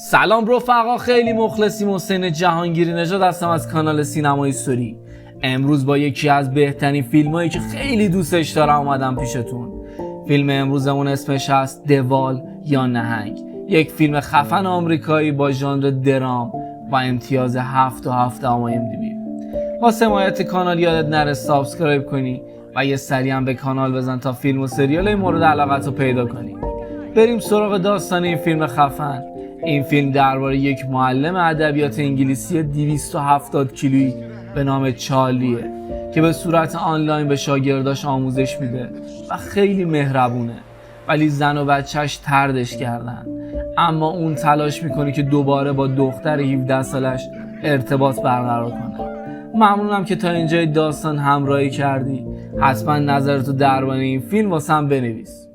سلام رفقا، خیلی مخلصیم. حسین جهانگیری نژاد هستم از کانال سینمای سوری. امروز با یکی از بهترین فیلمایی که خیلی دوستش دارم اومدم پیشتون. فیلم امروزمون اسمش هست دوال یا نهنگ، یک فیلم خفن آمریکایی با ژانر درام و امتیاز 7.7 IMDb. واسه حمایت کانال یادت نره سابسکرایب کنی و یه سری هم به کانال بزن تا فیلم و سریال مورد علاقت رو پیدا کنی. بریم سراغ داستان این فیلم خفن. این فیلم درباره یک معلم ادبیات انگلیسی 270 کیلویی به نام چارلیه که به صورت آنلاین به شاگرداش آموزش میده و خیلی مهربونه، ولی زن و بچهش طردش کردن. اما اون تلاش میکنه که دوباره با دختر 17 سالش ارتباط برقرار کنه. ممنونم که تا اینجای داستان همراهی کردی. حتما نظرتو درباره این فیلم واسم بنویس.